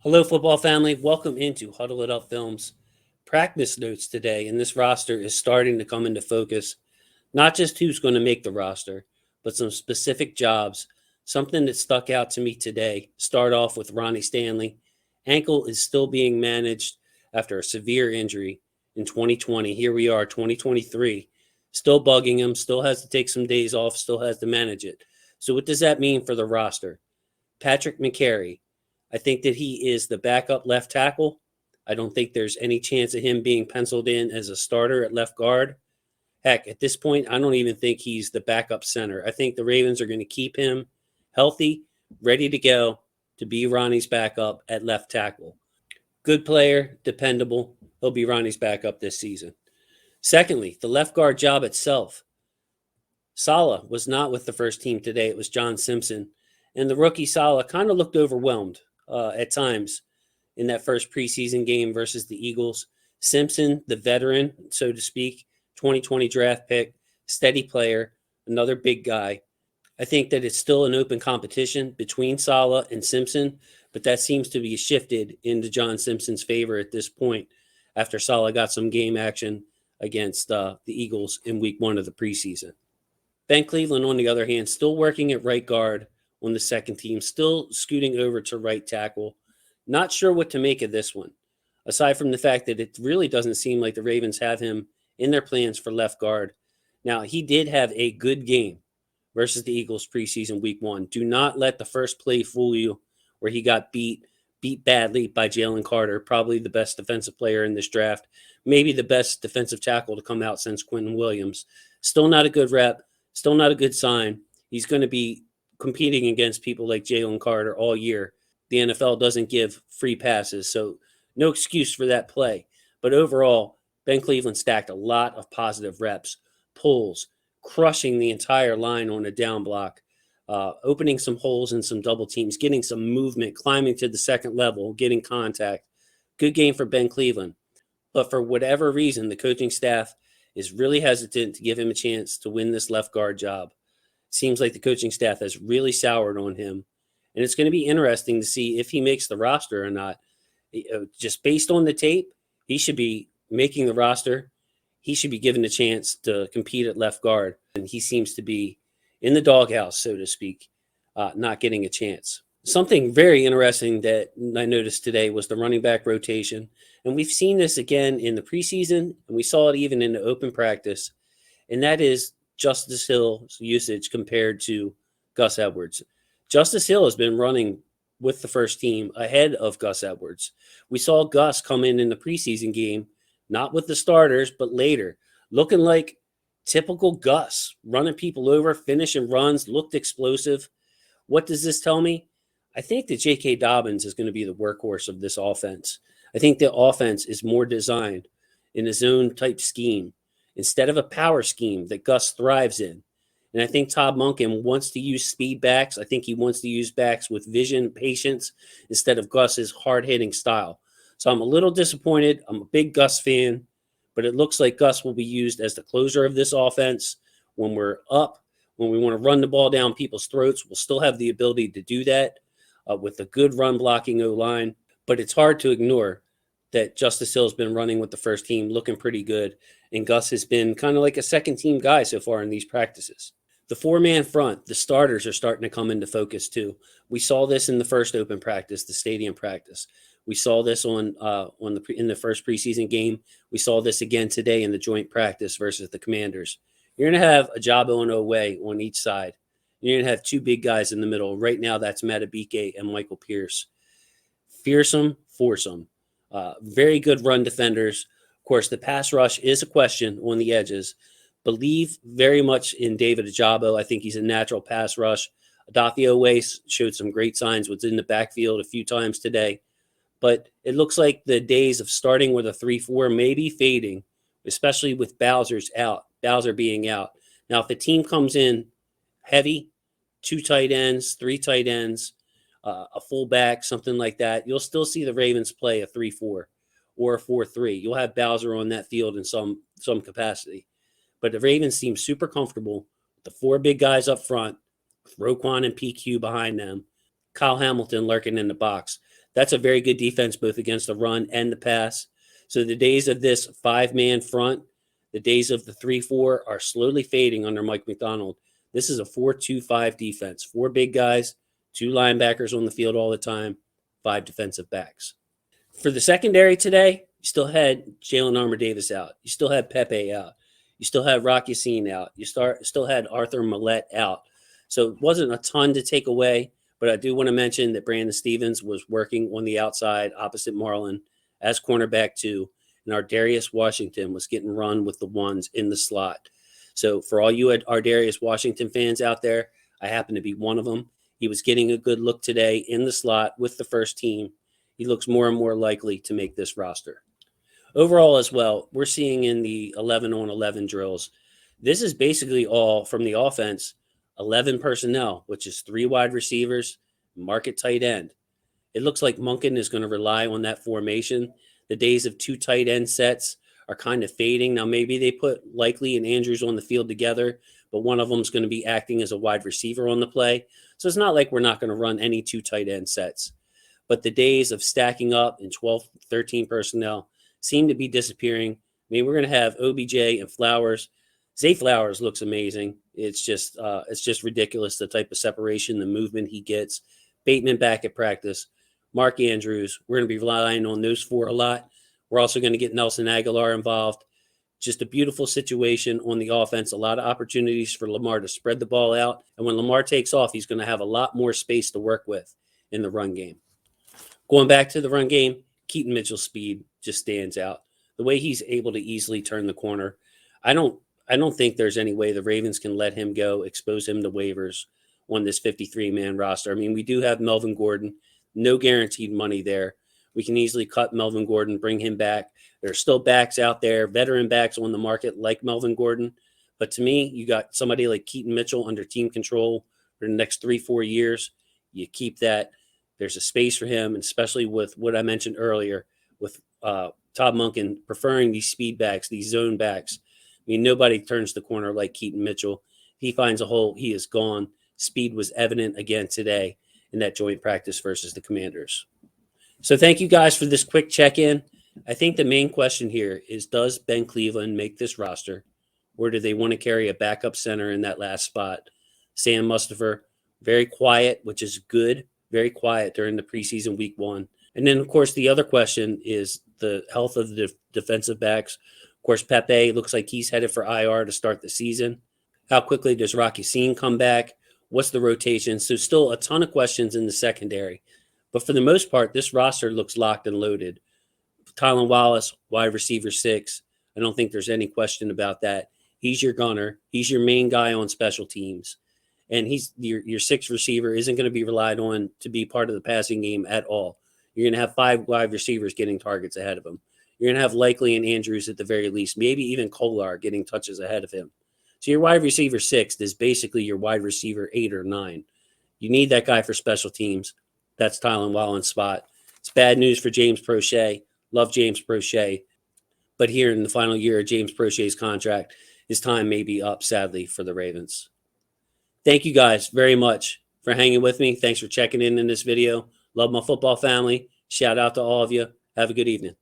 Hello, football family. Welcome into Huddle It Up Films practice notes today. And this roster is starting to come into focus. Not just who's going to make the roster, but some specific jobs. Something that stuck out to me today. Start off with Ronnie Stanley. Ankle is still being managed after a severe injury in 2020. Here we are, 2023. Still bugging him, still has to take some days off, still has to manage it. So, what does that mean for the roster? Patrick McCary. I think that he is the backup left tackle. I don't think there's any chance of him being penciled in as a starter at left guard. Heck, at this point, I don't even think he's the backup center. I think the Ravens are going to keep him healthy, ready to go to be Ronnie's backup at left tackle. Good player, dependable. He'll be Ronnie's backup this season. Secondly, the left guard job itself. Saleh was not with the first team today. It was John Simpson. And the rookie Saleh kind of looked overwhelmed at times in that first preseason game versus the Eagles. Simpson, the veteran, so to speak, 2020 draft pick, steady player, another big guy. I think that it's still an open competition between Saleh and Simpson, but that seems to be shifted into John Simpson's favor at this point after Saleh got some game action against the Eagles in week one of the preseason. Ben Cleveland, on the other hand, still working at right guard on the second team, still scooting over to right tackle. Not sure what to make of this one, aside from the fact that it really doesn't seem like the Ravens have him in their plans for left guard. Now, he did have a good game versus the Eagles preseason week one. Do not let the first play fool you where he got beat badly by Jalen Carter, probably the best defensive player in this draft, maybe the best defensive tackle to come out since Quentin Williams. Still not a good rep, still not a good sign. He's going to be competing against people like Jalen Carter all year. The NFL doesn't give free passes, so no excuse for that play. But overall, Ben Cleveland stacked a lot of positive reps, pulls, crushing the entire line on a down block, opening some holes in some double teams, getting some movement, climbing to the second level, getting contact. Good game for Ben Cleveland. But for whatever reason, the coaching staff is really hesitant to give him a chance to win this left guard job. Seems like the coaching staff has really soured on him. And it's going to be interesting to see if he makes the roster or not. Just based on the tape, he should be making the roster. He should be given a chance to compete at left guard. And he seems to be in the doghouse, so to speak, not getting a chance. Something very interesting that I noticed today was the running back rotation. And we've seen this again in the preseason, and we saw it even in the open practice. And that is Justice Hill's usage compared to Gus Edwards. Justice Hill has been running with the first team ahead of Gus Edwards. We saw Gus come in the preseason game, not with the starters, but later, looking like typical Gus, running people over, finishing runs, looked explosive. What does this tell me? I think that J.K. Dobbins is going to be the workhorse of this offense. I think the offense is more designed in a zone type scheme instead of a power scheme that Gus thrives in. And I think Todd Monken wants to use speed backs. I think he wants to use backs with vision, patience, instead of Gus's hard-hitting style. So I'm a little disappointed. I'm a big Gus fan, but it looks like Gus will be used as the closer of this offense. When we're up, when we want to run the ball down people's throats, we'll still have the ability to do that with a good run-blocking O-line. But it's hard to ignore that Justice Hill's been running with the first team, looking pretty good, and Gus has been kind of like a second-team guy so far in these practices. The four-man front, the starters are starting to come into focus too. We saw this in the first open practice, the stadium practice. We saw this in the first preseason game. We saw this again today in the joint practice versus the Commanders. You're going to have Ajabo and Oweh on each side. You're going to have two big guys in the middle. Right now, that's Matabike and Michael Pierce. Fearsome, foursome. Very good run defenders. Of course, the pass rush is a question on the edges. Believe very much in David Ajabo. I think he's a natural pass rush. Adafi Oweh showed some great signs within the backfield a few times today. But it looks like the days of starting with a 3-4 may be fading, especially with Bowser being out. Now, if the team comes in heavy, 2 tight ends, 3 tight ends, a fullback, something like that, you'll still see the Ravens play a 3-4 or a 4-3. You'll have Bowser on that field in some capacity. But the Ravens seem super comfortable with the 4 big guys up front, with Roquan and PQ behind them, Kyle Hamilton lurking in the box. That's a very good defense, both against the run and the pass. So the days of this 5-man front, the days of the 3-4 are slowly fading under Mike Macdonald. This is a 4-2-5 defense. 4 big guys, 2 linebackers on the field all the time, 5 defensive backs. For the secondary today, you still had Jalen Armour Davis out. You still had Pepe out. You still had Rock Yassin out. You still had Arthur Millette out. So it wasn't a ton to take away, but I do want to mention that Brandon Stevens was working on the outside opposite Marlon as cornerback 2, and Ardarius Washington was getting run with the ones in the slot. So for all you Ardarius Washington fans out there, I happen to be one of them. He was getting a good look today in the slot with the first team. He looks more and more likely to make this roster. Overall as well, we're seeing in the 11-on-11 drills, this is basically all from the offense, 11 personnel, which is 3 wide receivers, market tight end. It looks like Monken is going to rely on that formation. The days of 2 tight end sets are kind of fading. Now, maybe they put Likely and Andrews on the field together, but one of them is going to be acting as a wide receiver on the play. So it's not like we're not going to run any 2 tight end sets. But the days of stacking up in 12, 13 personnel seem to be disappearing. I mean, we're going to have OBJ and Flowers. Zay Flowers looks amazing. It's just ridiculous, the type of separation, the movement he gets. Bateman back at practice. Mark Andrews. We're going to be relying on those 4 a lot. We're also going to get Nelson Aguilar involved. Just a beautiful situation on the offense. A lot of opportunities for Lamar to spread the ball out. And when Lamar takes off, he's going to have a lot more space to work with in the run game. Going back to the run game, Keaton Mitchell's speed just stands out. The way he's able to easily turn the corner. I don't think there's any way the Ravens can let him go, expose him to waivers on this 53-man roster. I mean, we do have Melvin Gordon. No guaranteed money there. We can easily cut Melvin Gordon, bring him back. There are still backs out there, veteran backs on the market like Melvin Gordon. But to me, you got somebody like Keaton Mitchell under team control for the next 3-4 years. You keep that. There's a space for him, and especially with what I mentioned earlier, with Todd Monken preferring these speed backs, these zone backs. I mean, nobody turns the corner like Keaton Mitchell. If he finds a hole, he is gone. Speed was evident again today in that joint practice versus the Commanders. So thank you guys for this quick check-in. I think the main question here is, does Ben Cleveland make this roster, or do they want to carry a backup center in that last spot? Sam Mustipher, very quiet, which is good, very quiet during the preseason week 1. And then, of course, the other question is the health of the defensive backs. Of course, Pepe looks like he's headed for IR to start the season. How quickly does Rock Ya-Sin come back? What's the rotation? So still a ton of questions in the secondary. But for the most part, this roster looks locked and loaded. Tylan Wallace, wide receiver 6. I don't think there's any question about that. He's your gunner. He's your main guy on special teams. And he's your 6th receiver isn't going to be relied on to be part of the passing game at all. You're going to have 5 wide receivers getting targets ahead of him. You're going to have Likely and Andrews at the very least, maybe even Kolar getting touches ahead of him. So your wide receiver 6 is basically your wide receiver 8 or 9. You need that guy for special teams. That's Tylan Wallace's spot. It's bad news for James Prochet. Love James Prochet. But here in the final year of James Prochet's contract, his time may be up, sadly, for the Ravens. Thank you guys very much for hanging with me. Thanks for checking in this video. Love my football family. Shout out to all of you. Have a good evening.